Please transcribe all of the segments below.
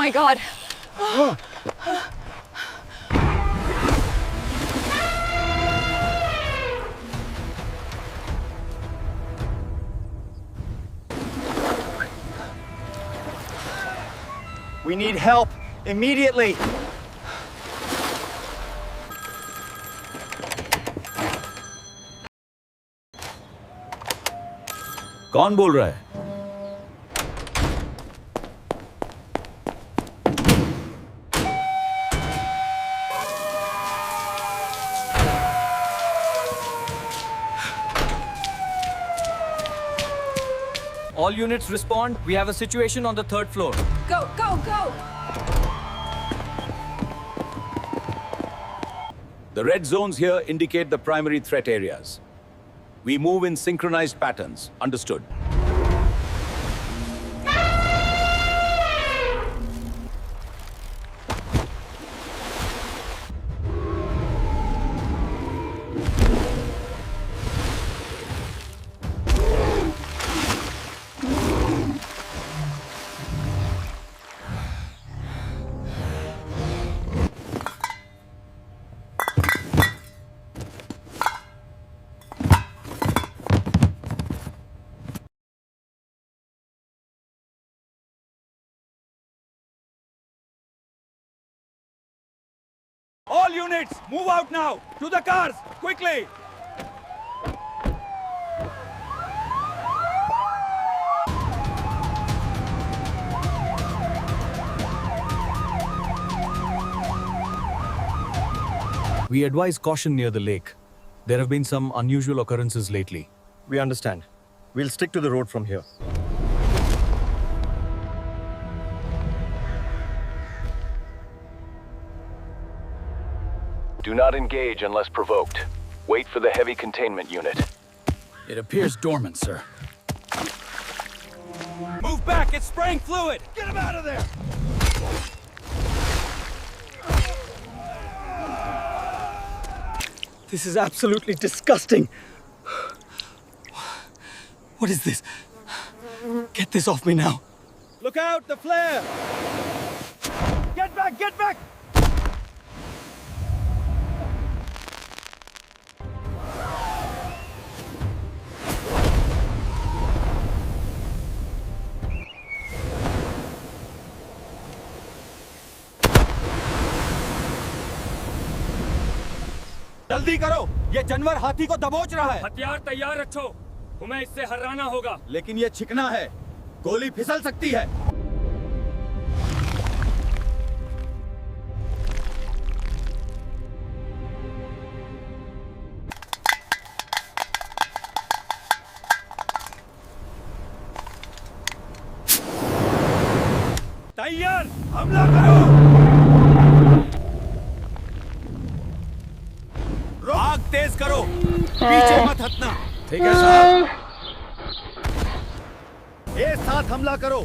my God. We need help immediately. कौन बोल रहा है? All units respond. We have a situation on the 3rd floor. Go, go, go! The red zones here indicate the primary threat areas. We move in synchronized patterns. Understood. All units, move out now! To the cars, quickly! We advise caution near the lake. There have been some unusual occurrences lately. We understand. We'll stick to the road from here. Do not engage unless provoked. Wait for the heavy containment unit. It appears dormant, sir. Move back, it's spraying fluid! Get him out of there! This is absolutely disgusting. What is this? Get this off me now. Look out, the flare! Get back, get back! जल्दी करो, ये जानवर हाथी को दबोच रहा है। हथियार तैयार रखो, तुम्हें इससे हराना होगा। लेकिन ये चिकना है, गोली फिसल सकती है। तैयार, हमला करो। आग तेज करो, पीछे मत हटना। ठीक है साहब। एक साथ हमला करो,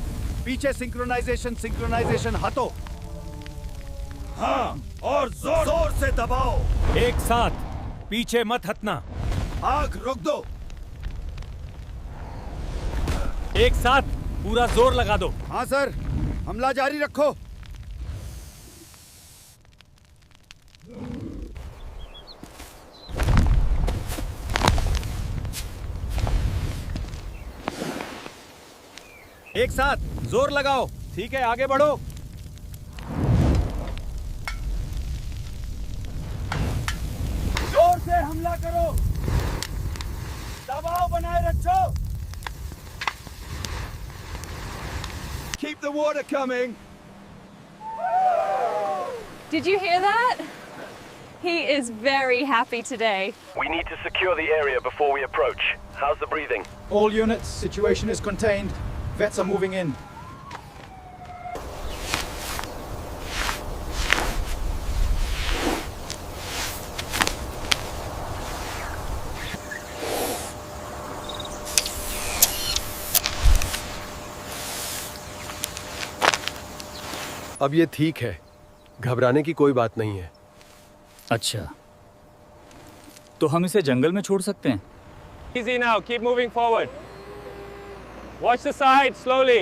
पीछे सिंक्रोनाइजेशन हटो। हाँ, और जोर से दबाओ। एक साथ, पीछे मत हटना। आग रोक दो। एक साथ, पूरा जोर लगा दो। हाँ सर, हमला जारी रखो। एक साथ जोर लगाओ। ठीक है, आगे बढ़ो। जोर से हमला करो, दबाव बनाए रखो। Keep the water coming. Did you hear that? He is very happy today. We need to secure the area before we approach. How's the breathing? All units, situation is contained. Vets are moving in. अब ये ठीक है, घबराने की कोई बात नहीं है। अच्छा, तो हम इसे जंगल में छोड़ सकते हैं? Easy now, keep moving forward. Watch the side, slowly.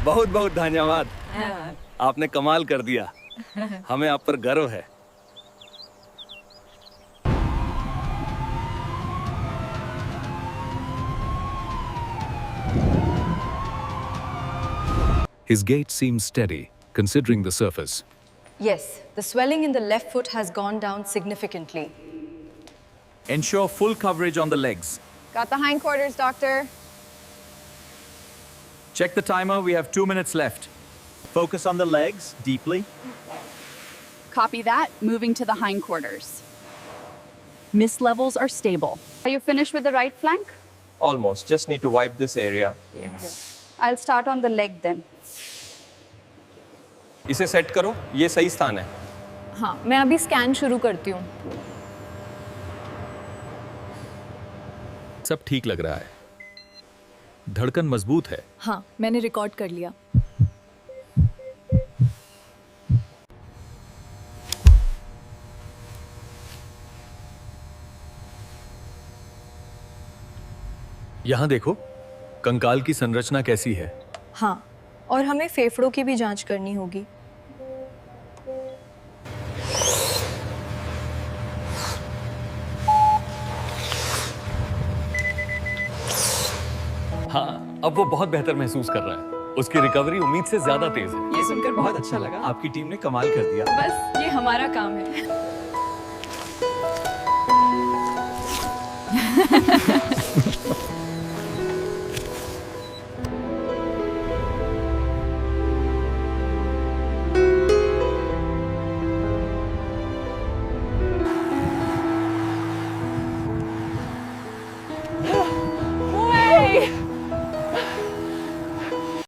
बहुत बहुत धन्यवाद। आपने कमाल कर दिया। हमें आप पर गर्व है। His gait seems steady, considering the surface. Yes, the swelling in the left foot has gone down significantly. Ensure full coverage on the legs. Got the hindquarters, doctor. Check the timer. We have 2 minutes left. Focus on the legs deeply. Copy that. Moving to the hindquarters. Mist levels are stable. Are you finished with the right flank? Almost. Just need to wipe this area. I'll start on the leg then. इसे set करो, ये सही स्थान है। हाँ, मैं अभी scan शुरू करती हूँ। सब ठीक लग रहा है। धड़कन मजबूत है। हाँ, मैंने रिकॉर्ड कर लिया। यहाँ देखो, कंकाल की संरचना कैसी है। हाँ, और हमें फेफड़ों की भी जांच करनी होगी। हाँ, अब वो बहुत बेहतर महसूस कर रहा है। उसकी रिकवरी उम्मीद से ज्यादा तेज है। ये सुनकर बहुत अच्छा लगा। आपकी टीम ने कमाल कर दिया। बस ये हमारा काम है।